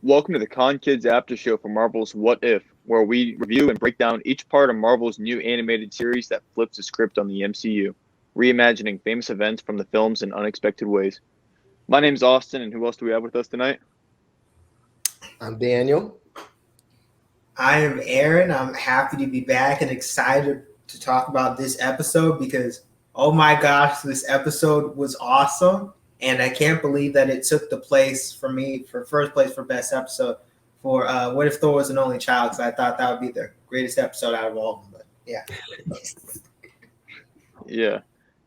Welcome to the Con Kids After Show for Marvel's What If, where we review and break down each part of Marvel's new animated series that flips the script on the MCU, reimagining famous events from the films in unexpected ways. My name's Austin, and who else do we have with us tonight? I'm Daniel. I am Aaron. I'm happy to be back and excited to talk about this episode because, oh my gosh, this episode was awesome. And I can't believe that it took the place for me for first place for best episode for What If Thor Was an Only Child, because I thought that would be the greatest episode out of all of them. But yeah. Yeah.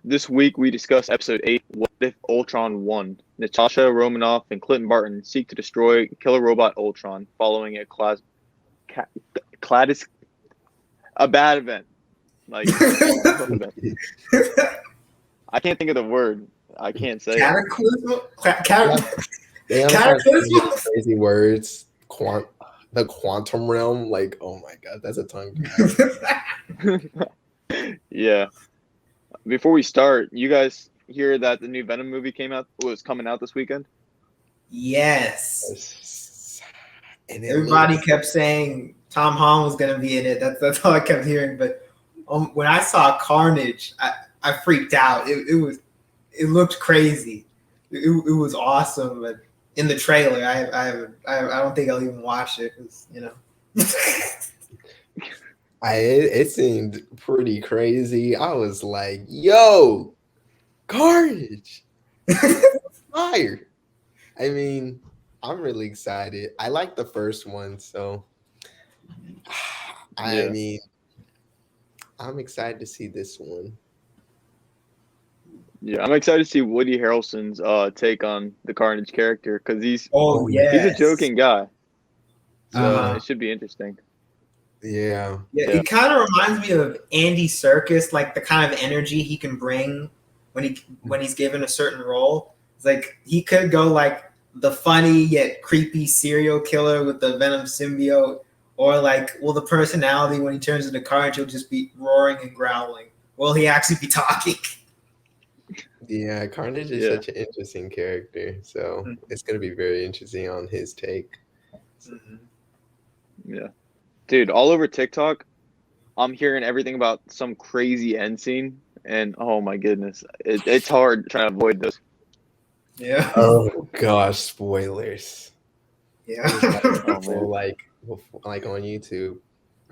This week we discuss episode 8, What If Ultron won? Natasha, Romanoff, and Clint and Barton seek to destroy killer robot Ultron following a bad event. Like, I can't think of the word. I can't say cataclysm. Cataclysm. Crazy words. The quantum realm. Like, oh my god, that's a tongue. Yeah. Before we start, you guys hear that the new Venom movie was coming out this weekend? Yes. And everybody kept saying Tom Holland was going to be in it. That's all I kept hearing. But when I saw Carnage, I freaked out. It looked crazy. It was awesome, but in the trailer, I don't think I'll even watch it because it seemed pretty crazy. I was like, "Yo, Carnage, fire!" I mean, I'm really excited. I like the first one, so I mean, I'm excited to see this one. Yeah, I'm excited to see Woody Harrelson's take on the Carnage character because he's a joking guy, so it should be interesting. Yeah. It kind of reminds me of Andy Serkis, like the kind of energy he can bring when he's given a certain role. It's like he could go like the funny yet creepy serial killer with the Venom symbiote, or like the personality when he turns into Carnage, he'll just be roaring and growling. Will he actually be talking? Yeah, Carnage is such an interesting character, so it's going to be very interesting on his take. Yeah. Dude, all over TikTok, I'm hearing everything about some crazy end scene, and oh my goodness, it's hard trying to avoid those. Yeah. Oh gosh, spoilers. Yeah. like on YouTube,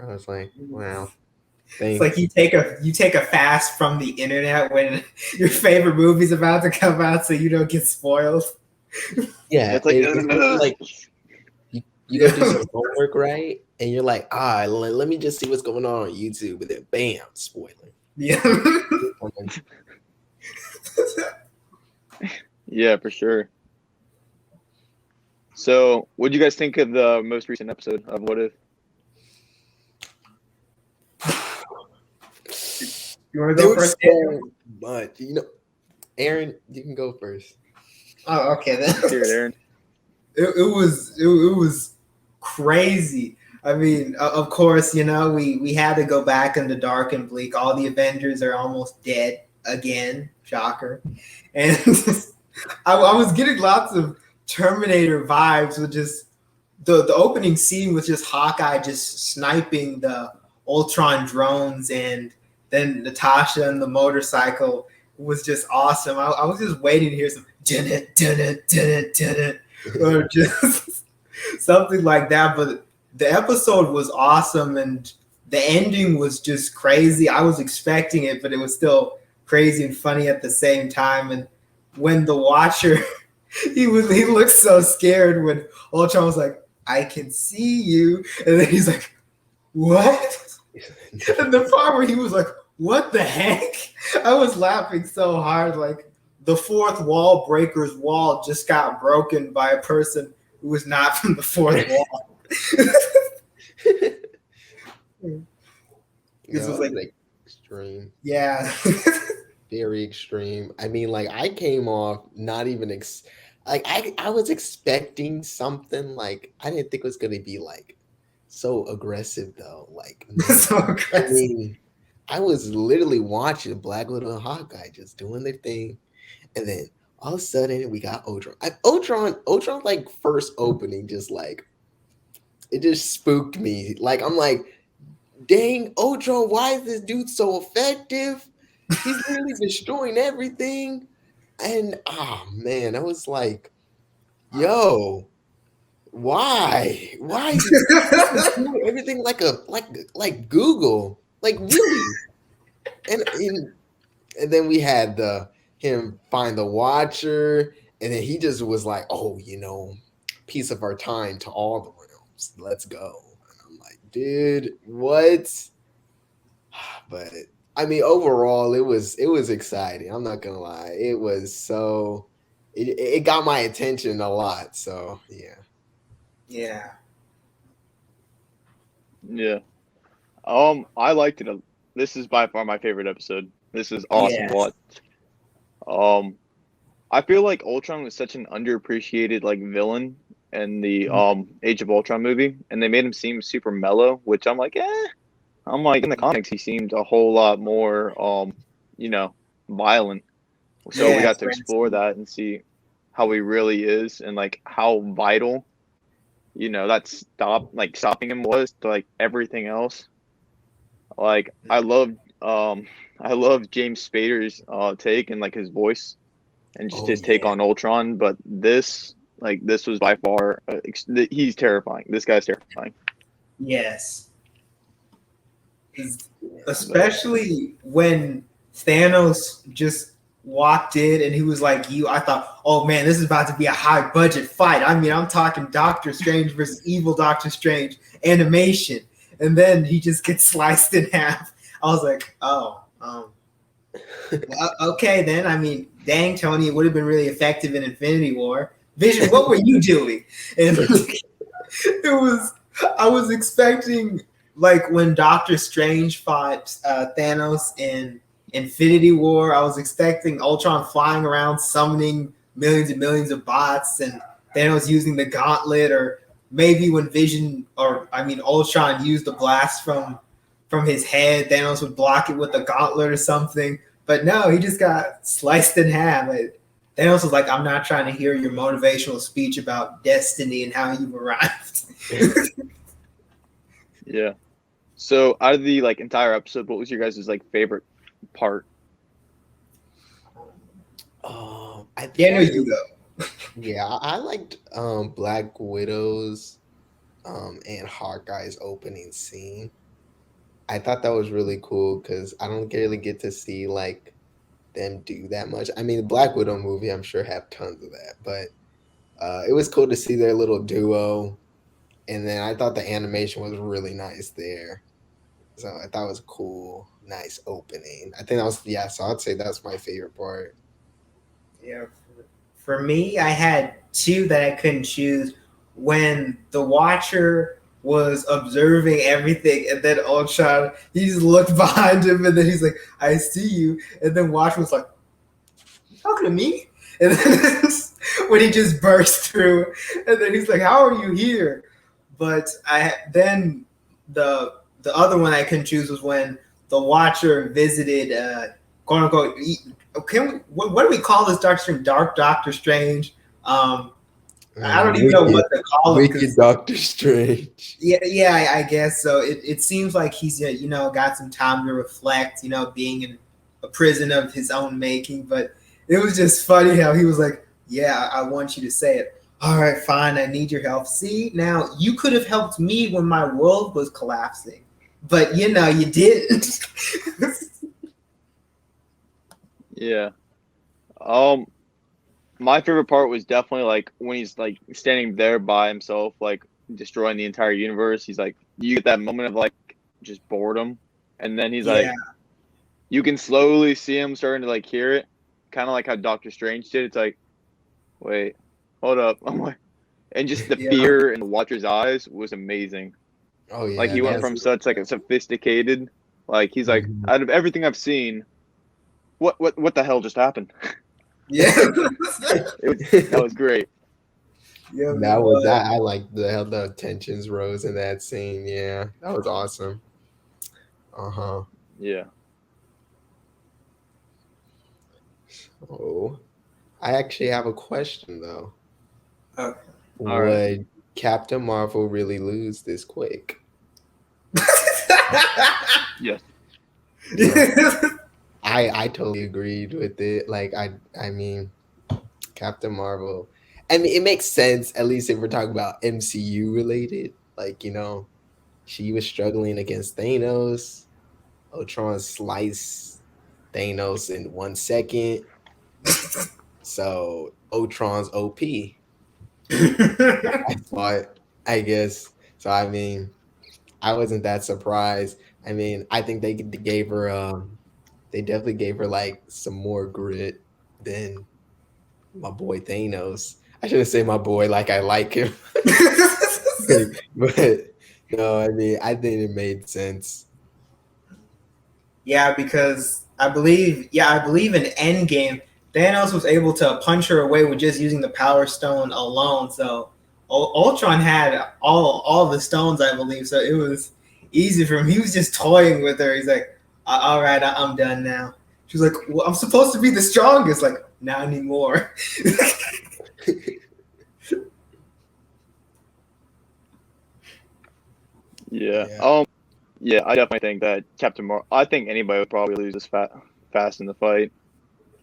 I was like, wow. Thanks. It's like you take a fast from the internet when your favorite movie's about to come out, so you don't get spoiled. Yeah, it's like you go do some homework, right? And you're like, let me just see what's going on YouTube, and then bam, spoiler. Yeah. Yeah, for sure. So, what do you guys think of the most recent episode of What If? You want to go first? But Aaron, you can go first. Oh, okay then. Hear it, Aaron. It was crazy. I mean, of course, we had to go back into dark and bleak. All the Avengers are almost dead again. Shocker. And I was getting lots of Terminator vibes with just the opening scene with just Hawkeye just sniping the Ultron drones, and then Natasha and the motorcycle was just awesome. I was just waiting to hear some or just something like that. But the episode was awesome, and the ending was just crazy. I was expecting it, but it was still crazy and funny at the same time. And when the Watcher, he looked so scared when Ultron was like, "I can see you," and then he's like, "What?" And the part where he was like, "What the heck?" I was laughing so hard. Like the fourth wall breaker's wall just got broken by a person who was not from the fourth wall. This was like extreme. Yeah. Very extreme. I mean, like I came off not even I was expecting something like I didn't think it was gonna be like so aggressive though. Like so aggressive. I mean, I was literally watching Black Widow and Hawkeye just doing their thing, and then all of a sudden we got Ultron. Ultron like first opening just like it just spooked me. Like I'm like, dang, Ultron, why is this dude so effective? He's literally destroying everything. And oh man, I was like, yo, why? Why is he doing everything like Google? Like really? And then we had him find the Watcher, and then he just was like, "Oh, piece of our time to all the realms. Let's go." And I'm like, "Dude, what?" But I mean, overall, it was exciting. I'm not gonna lie, it was so it got my attention a lot. So yeah, Yeah. Yeah. I liked it. This is by far my favorite episode. This is awesome Yes. watch. I feel like Ultron was such an underappreciated like villain in the Age of Ultron movie, and they made him seem super mellow, which I'm like, I'm like in the comics he seemed a whole lot more violent. So we got to explore that and see how he really is and like how vital that stopping him was to like everything else. Like I loved James Spader's take and like his voice and just his take on Ultron, but this was by far he's terrifying. This guy's terrifying. Yes. Especially when Thanos just walked in and he was like, I thought, oh man, this is about to be a high budget fight. I mean, I'm talking Doctor Strange versus evil Doctor Strange animation. And then he just gets sliced in half. I was like, okay then. I mean, dang, Tony, it would have been really effective in Infinity War. Vision, what were you doing? And I was expecting like when Doctor Strange fought Thanos in Infinity War, I was expecting Ultron flying around summoning millions and millions of bots and Thanos using the gauntlet, or maybe when Ultron used the blast from his head, Thanos would block it with a gauntlet or something. But no, he just got sliced in half. Like, Thanos was like, I'm not trying to hear your motivational speech about destiny and how you've arrived. Yeah. So out of the like entire episode, what was your guys' like favorite part? You go. Yeah, I liked Black Widow's and Hawkeye's opening scene. I thought that was really cool because I don't really get to see like them do that much. I mean, the Black Widow movie, I'm sure have tons of that, but it was cool to see their little duo. And then I thought the animation was really nice there. So I thought it was cool, nice opening. I think that was so I'd say that's my favorite part. Yeah. For me, I had two that I couldn't choose. When the Watcher was observing everything, and then Ultron, he just looked behind him, and then he's like, I see you. And then Watcher was like, you talking to me? And then when he just burst through, and then he's like, how are you here? But then the other one I couldn't choose was when the Watcher visited, quote unquote, what do we call this Doctor Strange? Dark Doctor Strange. I don't even know what to call him. Wicked Doctor Strange. Yeah, I guess so. It seems like he's got some time to reflect, being in a prison of his own making. But it was just funny how he was like, yeah, I want you to say it. All right, fine, I need your help. See, now you could have helped me when my world was collapsing, but you didn't. Yeah. My favorite part was definitely like when he's like standing there by himself, like destroying the entire universe. He's like, you get that moment of like just boredom, and then he's like, you can slowly see him starting to like hear it, kind of like how Doctor Strange did. It's like, wait, hold up, I'm like, and just the fear in the Watcher's eyes was amazing. Oh yeah, like he went from such like a sophisticated, like he's like, out of everything I've seen, what the hell just happened? Yeah, that was great. Yeah, that was that. I like how the tensions rose in that scene. Yeah, that was awesome. Yeah. So I actually have a question though. Okay. All right. Would Captain Marvel really lose this quick? Yes. I totally agreed with it. Like I mean, Captain Marvel. I mean, it makes sense at least if we're talking about MCU related. Like she was struggling against Thanos. Ultron sliced Thanos in 1 second. So Ultron's OP. I thought, I guess. So I mean, I wasn't that surprised. I mean, I think they gave her they definitely gave her like some more grit than my boy Thanos. I shouldn't say my boy like I like him. But no, I mean, I think it made sense. Yeah, because I believe in Endgame, Thanos was able to punch her away with just using the Power Stone alone. So Ultron had all the stones, I believe. So it was easy for him. He was just toying with her. He's like, "All right, I'm done now." She's like, "Well, I'm supposed to be the strongest." Like, not anymore. Yeah. Yeah. Yeah, I definitely think that Captain Marvel. I think anybody would probably lose this fast in the fight.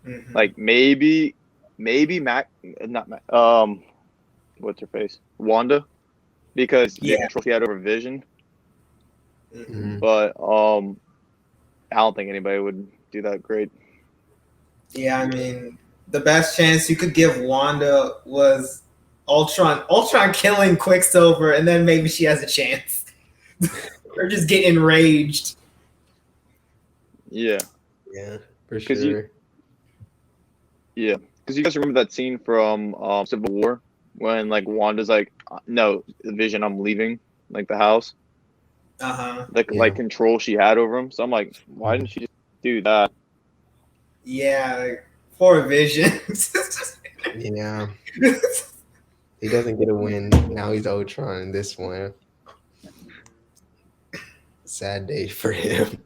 Mhm. Like maybe Mac, not Mac. What's her face? Wanda, because the control she had over Vision. Mhm. But I don't think anybody would do that great. Yeah, I mean, the best chance you could give Wanda was Ultron killing Quicksilver, and then maybe she has a chance. Or just get enraged. Yeah, Yeah, for because sure. you guys remember that scene from Civil War when like Wanda's like, no, Vision, I'm leaving, like the house, Uh-huh. like control she had over him. So I'm like, why didn't she just do that? Yeah, like, poor Vision. Yeah. He doesn't get a win. Now he's Ultron in this one. Sad day for him.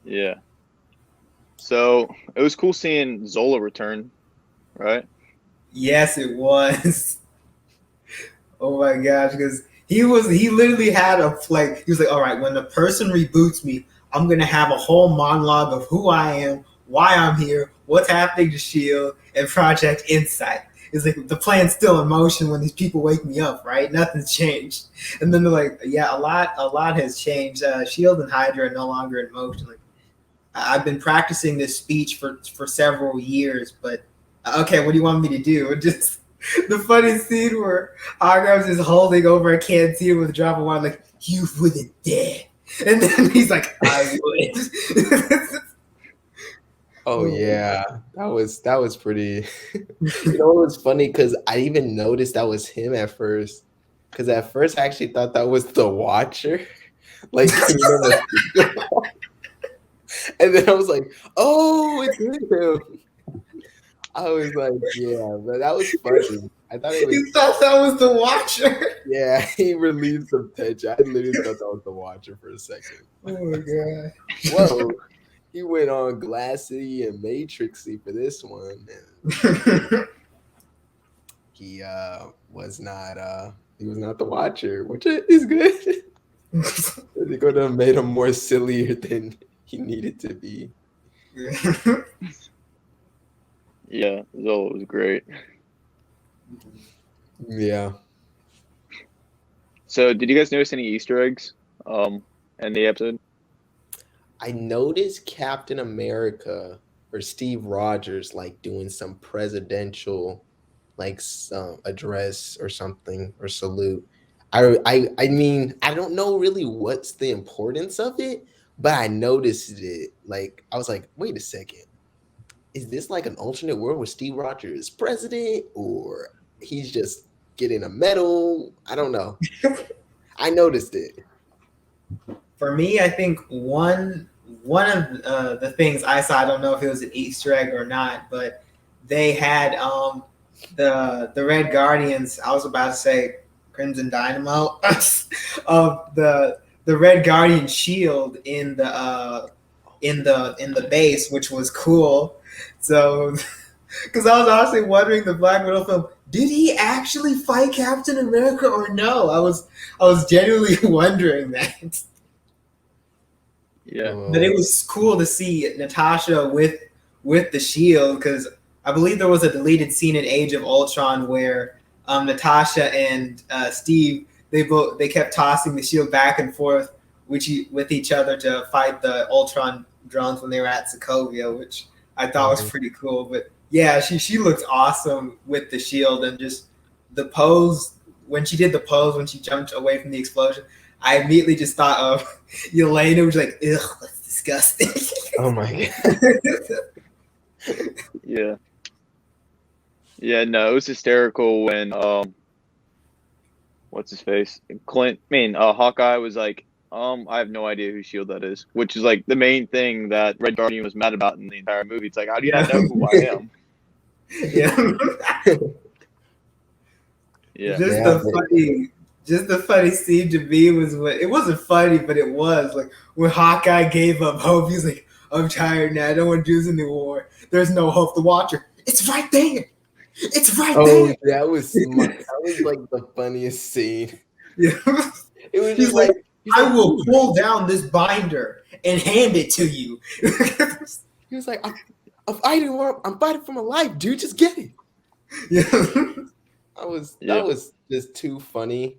Yeah. So it was cool seeing Zola return, right? Yes, it was. Oh my gosh, because he literally had a like he was like, all right, when the person reboots me, I'm gonna have a whole monologue of who I am, why I'm here, what's happening to Shield, and Project Insight. It's like the plan's still in motion when these people wake me up, right? Nothing's changed. And then they're like, yeah, a lot has changed. Shield and Hydra are no longer in motion. Like I've been practicing this speech for several years, but okay, what do you want me to do? Just the funny scene where Argos is holding over a canteen with a drop of water, like, you wouldn't dare. And then he's like, I would. Oh yeah, that was pretty. It was funny because I even noticed that was him at first. Because at first I actually thought that was the Watcher, like and then I was like, oh, it's him. I was like, yeah, but that was funny. I thought it was. You thought that was the Watcher? Yeah, he relieved some tension. I literally thought that was the Watcher for a second. Oh my god! Whoa, he went on glassy and matrixy for this one. He was not the Watcher, which is good. They could have made him more sillier than he needed to be. Yeah, Zola was great. Yeah. So did you guys notice any Easter eggs in the episode? I noticed Captain America or Steve Rogers like doing some presidential like some address or something or salute. I mean, I don't know really what's the importance of it, but I noticed it. Like I was like, wait a second. Is this like an alternate world where Steve Rogers is president or he's just getting a medal? I don't know. I noticed it. For me, I think one of the things I saw, I don't know if it was an Easter egg or not, but they had the Red Guardians. I was about to say Crimson Dynamo of the Red Guardian shield in the in the base, which was cool. So, because I was honestly wondering the Black Widow film, did he actually fight Captain America or no? I was genuinely wondering that. Yeah. But it was cool to see Natasha with the shield, because I believe there was a deleted scene in Age of Ultron where Natasha and Steve they kept tossing the shield back and forth with each other to fight the Ultron drones when they were at Sokovia, which I thought was pretty cool. But yeah, she looked awesome with the shield, and just the pose when she did the pose when she jumped away from the explosion. I immediately just thought of Yelena, was like, ugh, that's disgusting. Oh my god. Yeah. Yeah, no, it was hysterical when what's his face? Hawkeye was like, I have no idea who Shield that is, which is like the main thing that Red Guardian was mad about in the entire movie. It's like, how do you not know who I am? Yeah. Yeah. Just the funny scene to me was when it wasn't funny, but it was like when Hawkeye gave up hope. He's like, I'm tired now. I don't want to do this anymore. There's no hope. The Watcher, it's right there. It's right there. That was smart. That was like the funniest scene. Yeah. It was just like, I will pull down this binder and hand it to you. He was like, I'm fighting for my life, dude. Just get it. Yeah. That was just too funny.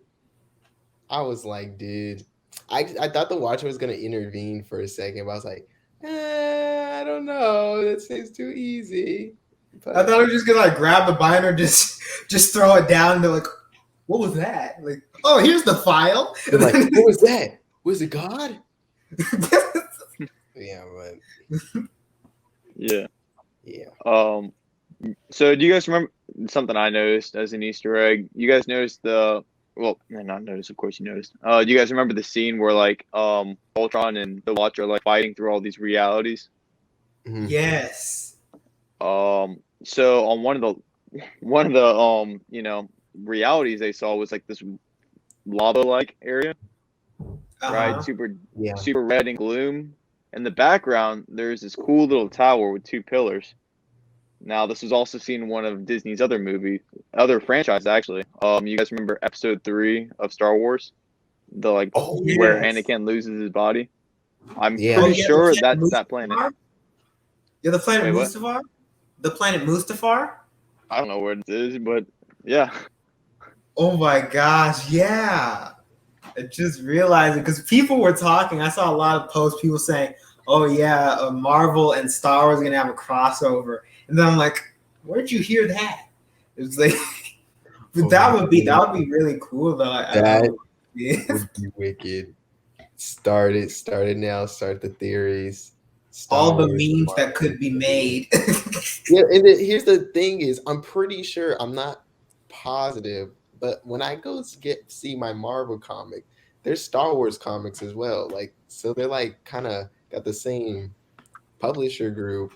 I was like, dude, I thought the Watcher was gonna intervene for a second, but I was like, I don't know. That seems too easy. But I thought I was just gonna like grab the binder, just throw it down. And they're like, what was that? Like, oh, here's the file. They're like, what was that? Was it God? Yeah, but Yeah. Yeah. So do you guys remember something I noticed as an Easter egg? You guys noticed not noticed, of course you noticed. Do you guys remember the scene where like Ultron and the Watcher are like fighting through all these realities? Mm-hmm. Yes. So on one of the realities they saw was like this lava like area. Right? Super red and gloom. In the background, there's this cool little tower with two pillars. Now, this was also seen in one of Disney's other franchises, actually. You guys remember Episode 3 of Star Wars? Where Anakin loses his body? I'm pretty sure that's that planet. Yeah, the planet Mustafar? The planet Mustafar? I don't know where it is, but yeah. Oh my gosh, yeah. I just realized it because people were talking. I saw a lot of posts, people saying, oh yeah, Marvel and Star Wars are going to have a crossover. And then I'm like, where'd you hear that? It's like, but that would be really cool though. That would be wicked. Start now. Start the theories. All the memes that could be made. Yeah, and here's the thing is, I'm pretty sure, I'm not positive, but when I go see my Marvel comic, there's Star Wars comics as well. Like, so they're like kind of got the same publisher group.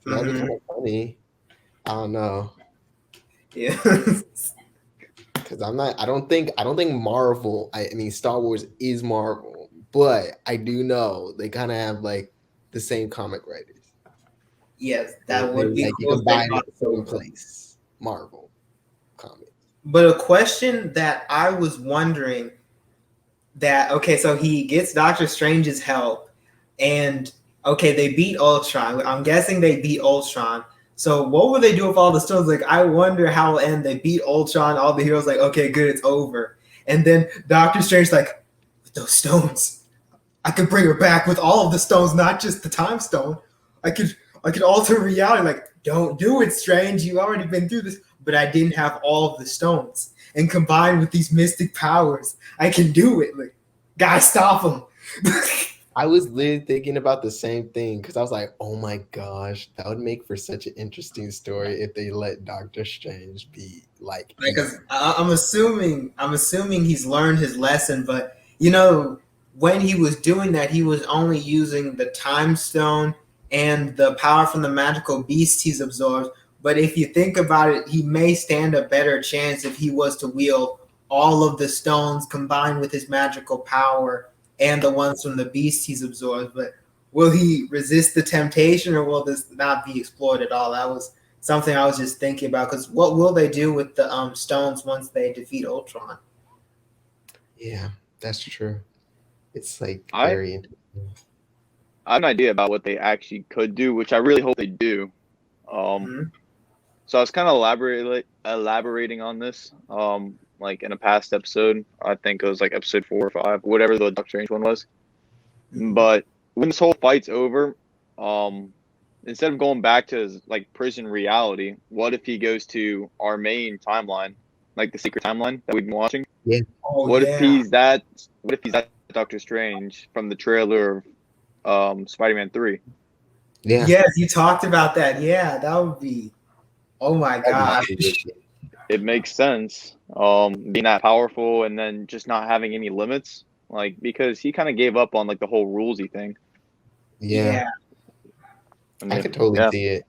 So that'd be kind of funny. I don't know. Yeah. Because I don't think Marvel, I mean Star Wars is Marvel, but I do know they kind of have like the same comic writers. Yes, that would be like cool. You can buy it at the same place. Marvel comics. But a question that I was wondering so he gets Doctor Strange's help, and they beat Ultron. I'm guessing they beat Ultron. So what would they do with all the stones? Like, I wonder how it'll end. They beat Ultron. All the heroes like, okay, good, it's over. And then Doctor Strange like, with those stones, I could bring her back with all of the stones, not just the time stone. I could alter reality. Like, don't do it, Strange. You've already been through this. But I didn't have all of the stones. And combined with these mystic powers, I can do it. Like, gotta stop him. I was literally thinking about the same thing because I was like, oh my gosh, that would make for such an interesting story if they let Doctor Strange be like. Because I'm assuming he's learned his lesson, but when he was doing that, he was only using the time stone and the power from the magical beast he's absorbed. But if you think about it, he may stand a better chance if he was to wield all of the stones combined with his magical power and the ones from the beast he's absorbed. But will he resist the temptation, or will this not be explored at all? That was something I was just thinking about, because what will they do with the stones once they defeat Ultron? Yeah, that's true. It's like I very interesting. I have an idea about what they actually could do, which I really hope they do. Mhm. So I was kind of elaborating on this, like in a past episode. I think it was like episode 4 or 5, whatever the Doctor Strange one was. Mhm. But when this whole fight's over, instead of going back to his like prison reality, what if he goes to our main timeline, like the secret timeline that we've been watching? Oh What if yeah. he's that? What if he's that Doctor Strange from the trailer of Spider-Man 3? Yeah. Yes, you talked about that. Yeah, that would be. Oh my gosh. It makes sense. Being that powerful and then just not having any limits, like because he kind of gave up on like the whole rulesy thing. Yeah. I mean, I could totally yeah. see it.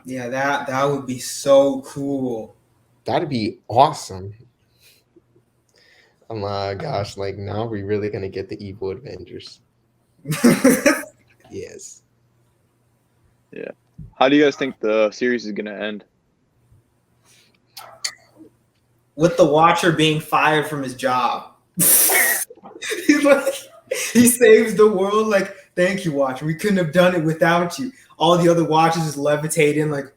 Yeah, that would be so cool. That'd be awesome. Oh my gosh, like now we're really gonna get the evil Avengers. Yes. How do you guys think the series is gonna end? With the Watcher being fired from his job. He's like, he saves the world. Like, thank you, Watcher. We couldn't have done it without you. All the other Watchers just levitating, like,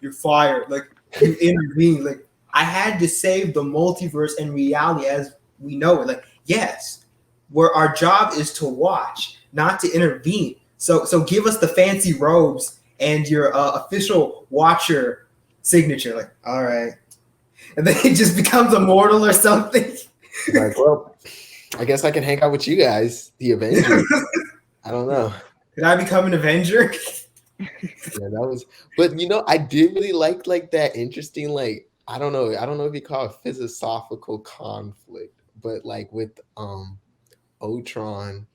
you're fired. Like, you intervened. Like, I had to save the multiverse and reality as we know it. Like, yes, where our job is to watch, not to intervene. So give us the fancy robes and your official Watcher signature. Like, all right. And then he just becomes immortal or something. Like, well, I guess I can hang out with you guys, the Avengers. I don't know. Did I become an Avenger? Yeah, that was. But you know, I did really like that interesting, like I don't know if you call it philosophical conflict, but like with Ultron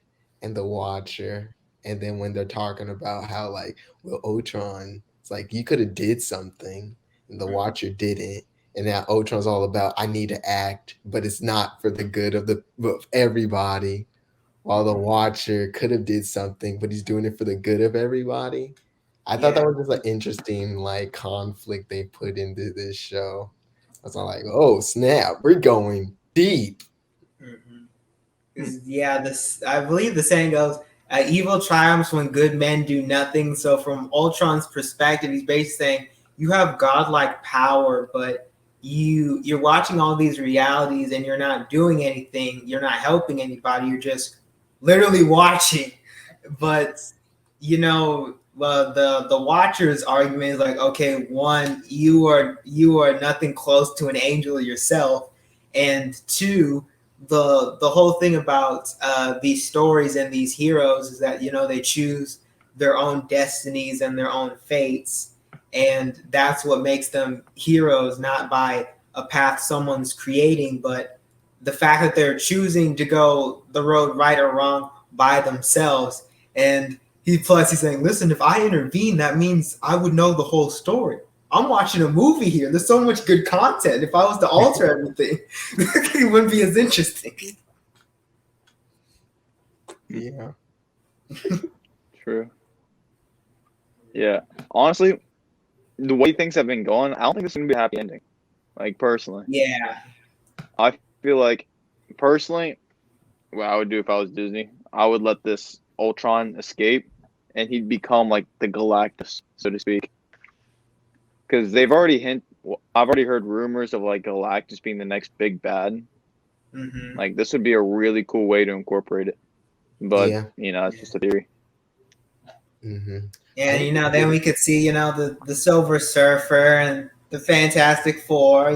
and the Watcher, and then when they're talking about how like, well, Ultron, it's like you could have did something, and the Watcher didn't. And now Ultron's all about I need to act, but it's not for the good of everybody. While the Watcher could have did something, but he's doing it for the good of everybody. I thought that was just an interesting like conflict they put into this show. I was all like, oh snap, we're going deep. Yeah, this I believe the saying goes, "Evil triumphs when good men do nothing." So from Ultron's perspective, he's basically saying you have godlike power, but you're watching all these realities and you're not doing anything. You're not helping anybody. You're just literally watching. But you know, the Watcher's argument is like, okay, one, you are nothing close to an angel yourself, and two, the whole thing about these stories and these heroes is that they choose their own destinies and their own fates, and that's what makes them heroes, not by a path someone's creating, but the fact that they're choosing to go the road right or wrong by themselves. And he's saying, listen, if I intervene, that means I would know the whole story. I'm watching a movie here. There's so much good content. If I was to alter everything, it wouldn't be as interesting. Yeah. True. Yeah. Honestly, the way things have been going, I don't think this is gonna be a happy ending. Like personally. Yeah. I feel like personally, what I would do if I was Disney, I would let this Ultron escape and he'd become like the Galactus, so to speak. Because I've already heard rumors of like Galactus being the next big bad. Mm-hmm. Like this would be a really cool way to incorporate it. But Yeah. It's just a theory. Mm-hmm. And then we could see the Silver Surfer and the Fantastic Four.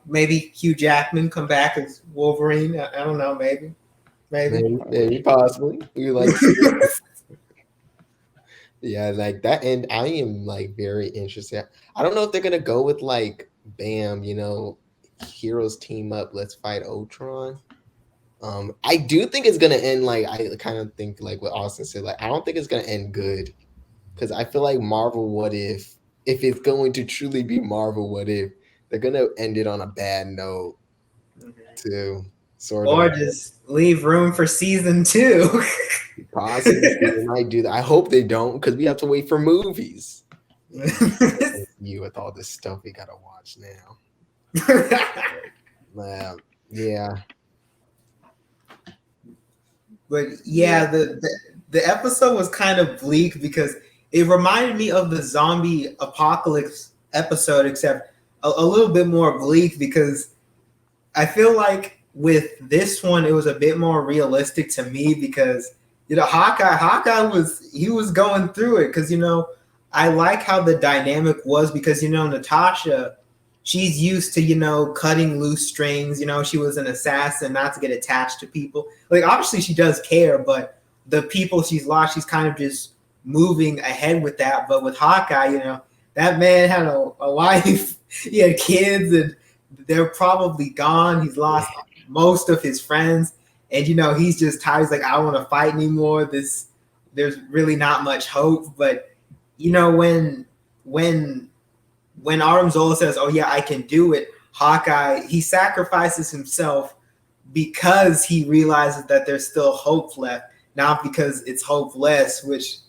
Maybe Hugh Jackman come back as Wolverine. I don't know. Maybe Possibly. We like. Yeah, like that, and I am like very interested. I don't know if they're gonna go with like, bam, heroes team up, let's fight Ultron. I do think it's gonna end like I kind of think like what Austin said. Like I don't think it's gonna end good, because I feel like Marvel What If it's going to truly be Marvel What If, they're gonna end it on a bad note too. Sort Or of. just leave room for season 2. Possibly they might do that. I hope they don't, because we have to wait for movies. You with all this stuff we gotta watch now. Yeah. But yeah, the episode was kind of bleak because it reminded me of the zombie apocalypse episode, except a little bit more bleak, because I feel like with this one it was a bit more realistic to me, because Hawkeye was going through it, because I like how the dynamic was, because Natasha, she's used to cutting loose strings. She was an assassin, not to get attached to people. Like, obviously she does care, but the people she's lost, she's kind of just moving ahead with that. But with Hawkeye, that man had a wife, he had kids, and they're probably gone. He's lost most of his friends, and he's just tired. He's like, I don't want to fight anymore. There's really not much hope. But when Artem Zola says, "Oh yeah, I can do it," Hawkeye, he sacrifices himself because he realizes that there's still hope left, not because it's hopeless. Which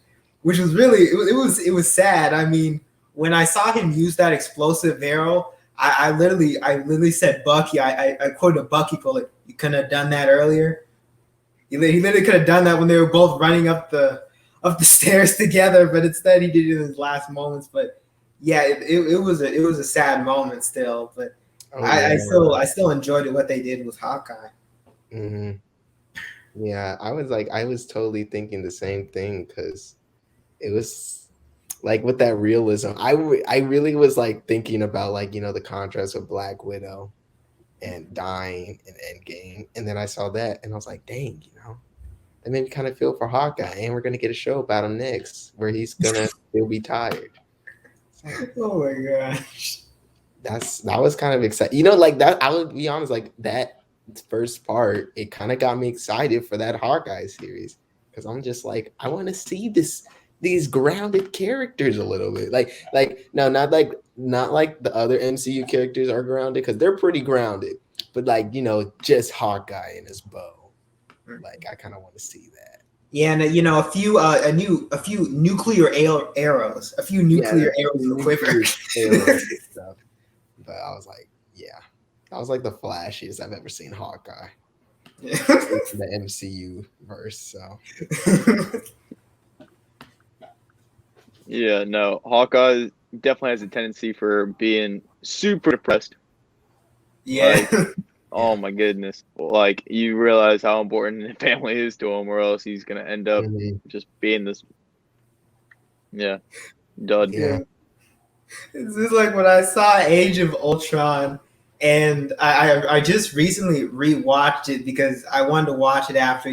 was really it was sad. I mean, when I saw him use that explosive arrow, I literally said, "Bucky." I quoted a Bucky quote, like, "You couldn't have done that earlier." He literally could have done that when they were both running up the stairs together, but instead he did it in his last moments. But yeah, it was a sad moment still, but I still enjoyed it, what they did with Hawkeye. Mm-hmm. Yeah, I was totally thinking the same thing, because it was like, with that realism, I really was like thinking about, like, the contrast of Black Widow and dying in Endgame, and then I saw that and I was like, dang, that made me kind of feel for Hawkeye, and we're gonna get a show about him next where he's gonna still be tired. Oh my gosh. That was kind of exciting. Like that, I would be honest, like that first part, it kind of got me excited for that Hawkeye series, because I'm just like, I want to see these grounded characters a little bit. Like no, not like the other MCU characters are grounded, because they're pretty grounded, but like, just Hawkeye and his bow. Like, I kind of want to see that. Yeah, and a few nuclear arrows, a few nuclear arrows in the quiver. Stuff. But I was like, yeah, that was like the flashiest I've ever seen Hawkeye. The MCU verse. So yeah, no, Hawkeye definitely has a tendency for being super depressed. Yeah. Like, oh my goodness. Like, you realize how important family is to him, or else he's going to end up just being this, dud. Yeah. It's just like when I saw Age of Ultron, and I just recently rewatched it because I wanted to watch it after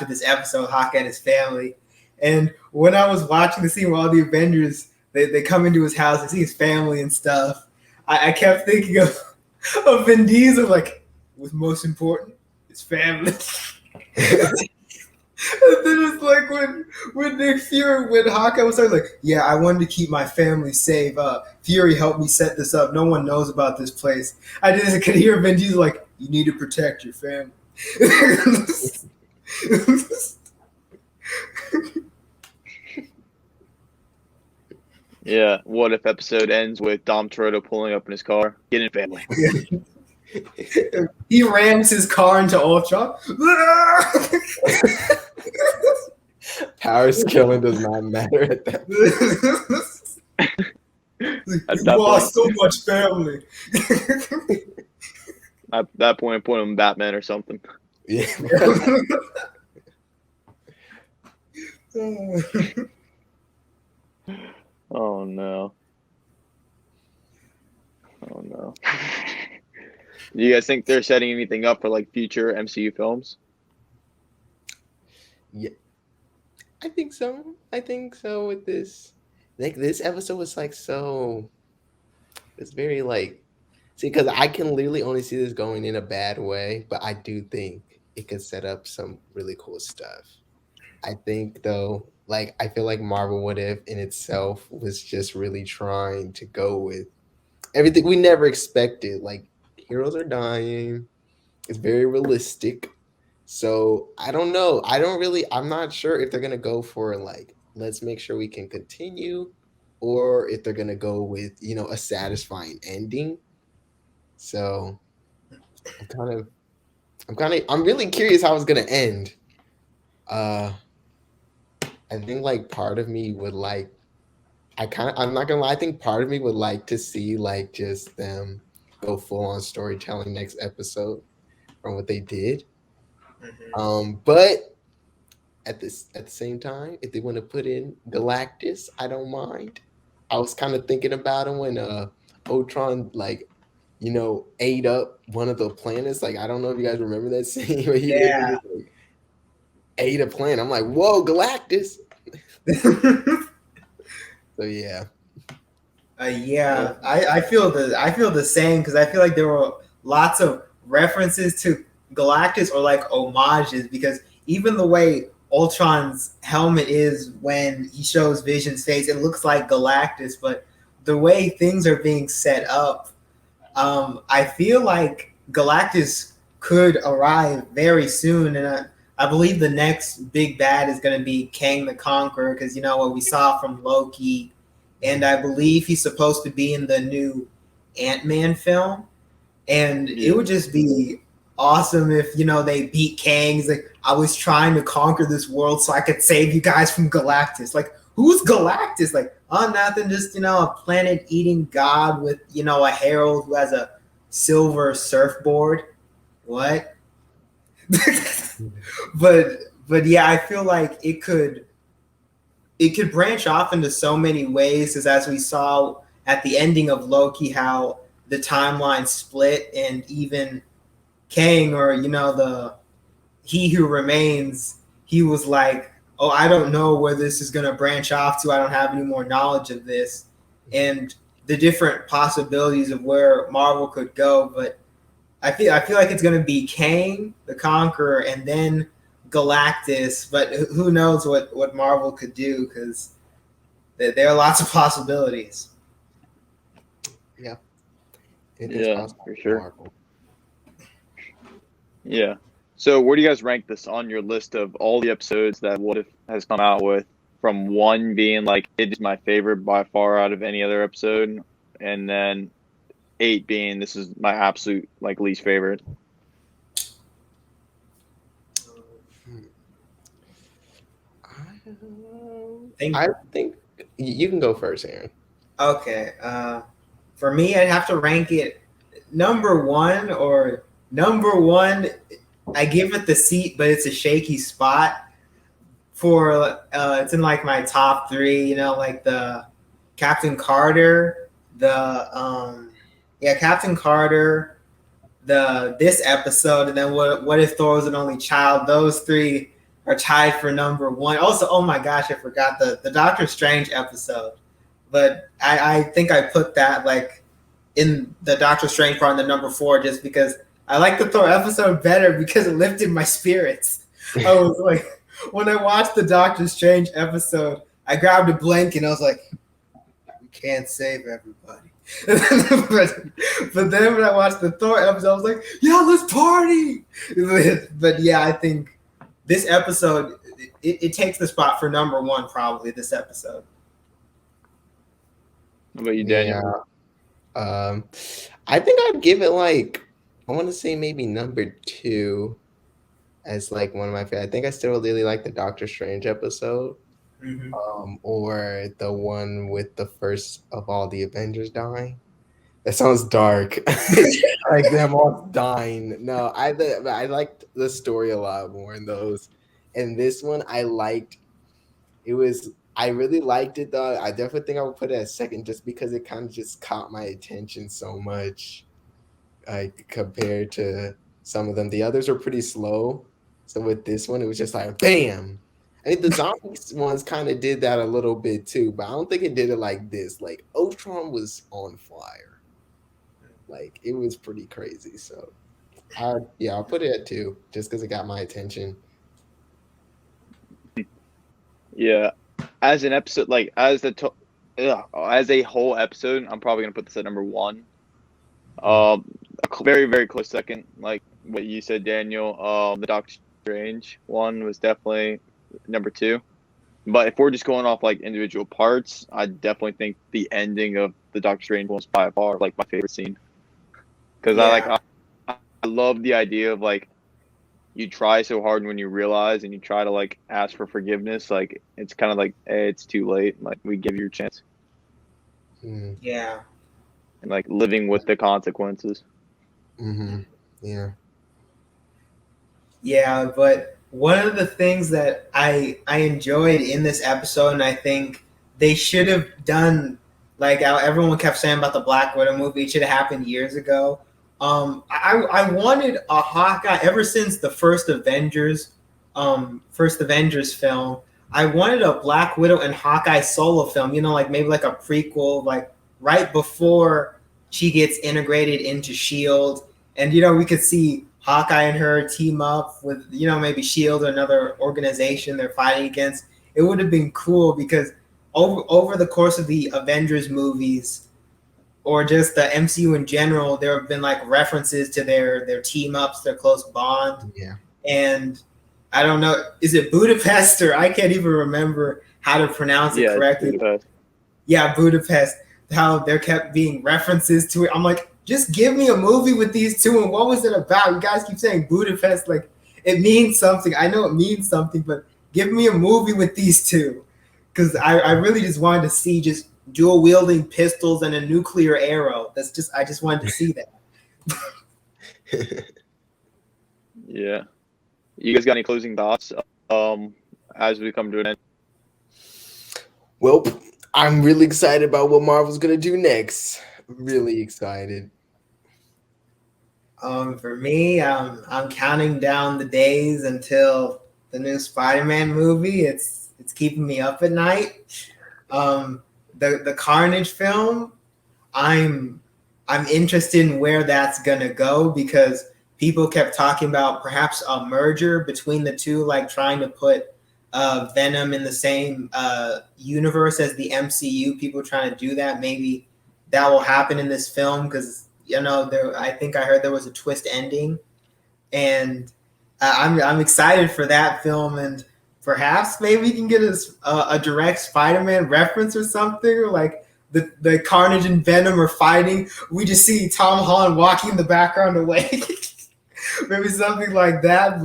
this episode, Hawkeye and his family. And when I was watching the scene where all the Avengers, they come into his house and see his family and stuff, I kept thinking of Vin Diesel, like, what's most important? His family. And then it's like when Nick Fury, when Hawkeye was like, yeah, I wanted to keep my family safe. Fury helped me set this up. No one knows about this place. I just could hear Vin Diesel like, you need to protect your family. Yeah, what if episode ends with Dom Toretto pulling up in his car, getting family? He rams his car into Ultron. Power scaling does not matter at that point. You lost so much family. At that point, put him Batman or something. Yeah. Oh no. Oh no. Do you guys think they're setting anything up for like future MCU films? Yeah, I think so. With this, like, this episode was like, so it's very like, see, because I can literally only see this going in a bad way, but I do think it could set up some really cool stuff. I think though, like, I feel like Marvel What If in itself was just really trying to go with everything we never expected. Like, heroes are dying, It's very realistic. So I don't know. I'm not sure if they're gonna go for like, let's make sure we can continue, or if they're gonna go with, a satisfying ending. So I'm really curious how it's gonna end. I think like part of me would like, I'm not gonna lie, I think part of me would like to see like just them go full on storytelling next episode from what they did. But at the same time, if they want to put in Galactus, I don't mind. I was kind of thinking about him when Ultron like ate up one of the planets. Like, I don't know if you guys remember that scene where he literally Yeah. just, like, ate a planet. I'm like, whoa, Galactus. So yeah. Yeah, I feel the same because I feel like there were lots of references to Galactus or like homages because even the way Ultron's helmet is when he shows Vision's face, it looks like Galactus, but the way things are being set up, I feel like Galactus could arrive very soon, and I believe the next big bad is going to be Kang the Conqueror because what we saw from Loki. And I believe he's supposed to be in the new Ant-Man film. And it would just be awesome if, they beat Kang. He's like, I was trying to conquer this world so I could save you guys from Galactus. Like, who's Galactus? Like, oh, nothing, just, a planet-eating god with, a herald who has a silver surfboard. What? But yeah, I feel like it could branch off into so many ways, because as we saw at the ending of Loki, how the timeline split, and even Kang, or the He Who Remains, he was like, oh, I don't know where this is going to branch off to. I don't have any more knowledge of this, and the different possibilities of where Marvel could go. But I feel like it's going to be Kang the Conqueror and then Galactus, but who knows what Marvel could do, because there are lots of possibilities. Yeah. Yeah, for sure. Marvel. Yeah. So where do you guys rank this on your list of all the episodes that What If has come out with, from 1 being like, it is my favorite by far out of any other episode, and then 8 being, this is my absolute like least favorite? I think you can go first, Aaron. Okay. For me, I'd have to rank it number one. I give it the seat, but it's a shaky spot. It's in like my top 3. Like the Captain Carter, Captain Carter, this episode, and then what if Thor was an only child? Those 3 are tied for number 1. Also, oh my gosh, I forgot the Doctor Strange episode. But I think I put that like in the Doctor Strange part in the number 4, just because I like the Thor episode better because it lifted my spirits. I was like, when I watched the Doctor Strange episode, I grabbed a blanket and I was like, we can't save everybody. but then when I watched the Thor episode, I was like, yeah, let's party. But yeah, I think this episode, it takes the spot for number 1, probably, this episode. How about you, Daniel? Yeah. I think I'd give it like, I want to say maybe number 2 as like one of my favorite. I think I still really like the Doctor Strange episode. Mm-hmm. Or the one with the first of all the Avengers dying. That sounds dark. Like them all dying. No, I liked the story a lot more in those. And this one, I really liked it though. I definitely think I would put it at second, just because it kind of just caught my attention so much, like compared to some of them. The others were pretty slow. So with this one, it was just like bam. I think the zombies ones kind of did that a little bit too, but I don't think it did it like this. Like Ultron was on fire. Like it was pretty crazy. So I'll put it at 2 just because it got my attention. Yeah, as an episode, like as a whole episode, I'm probably gonna put this at number 1. A very, very close second. Like what you said, Daniel. The Doctor Strange one was definitely number 2. But if we're just going off like individual parts, I definitely think the ending of the Doctor Strange one was by far like my favorite scene. Because I love the idea of like you try so hard and when you realize and you try to like ask for forgiveness, like it's kind of like, hey, it's too late. Like we give you a chance. Yeah. And like living with the consequences. Yeah. Yeah, but one of the things that I enjoyed in this episode, and I think they should have done, like how everyone kept saying about the Black Widow movie, it should have happened years ago. I wanted a Hawkeye ever since the first Avengers film. I wanted a Black Widow and Hawkeye solo film, like maybe like a prequel, like right before she gets integrated into S.H.I.E.L.D. And, we could see Hawkeye and her team up with, maybe S.H.I.E.L.D. or another organization they're fighting against. It would have been cool because over the course of the Avengers movies or just the MCU in general, there have been like references to their team ups, their close bond. Yeah. And I don't know, is it Budapest or I can't even remember how to pronounce it correctly. Budapest. Yeah, Budapest. How there kept being references to it. I'm like, just give me a movie with these two. And what was it about? You guys keep saying Budapest, like it means something. I know it means something, but give me a movie with these two. Because I really just wanted to see just dual wielding pistols and a nuclear arrow. I just wanted to see that. Yeah. You guys got any closing thoughts as we come to an end? Well, I'm really excited about what Marvel's gonna do next. Really excited. For me, I'm counting down the days until the new Spider-Man movie. It's keeping me up at night. The Carnage film, I'm interested in where that's gonna go because people kept talking about perhaps a merger between the two, like trying to put Venom in the same universe as the MCU. People trying to do that. Maybe that will happen in this film because I think I heard there was a twist ending, and I'm excited for that film. And perhaps maybe we can get a direct Spider-Man reference or something, or like the Carnage and Venom are fighting. We just see Tom Holland walking in the background away. Maybe something like that,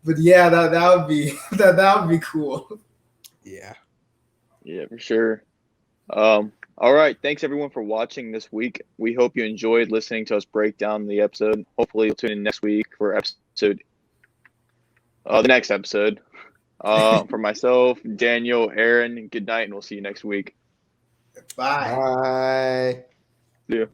but yeah, that would be that would be cool. Yeah. Yeah, for sure. All right, thanks everyone for watching this week. We hope you enjoyed listening to us break down the episode. Hopefully you'll tune in next week for the next episode. For myself, Daniel, Aaron, good night, and we'll see you next week. Bye. Bye. See ya.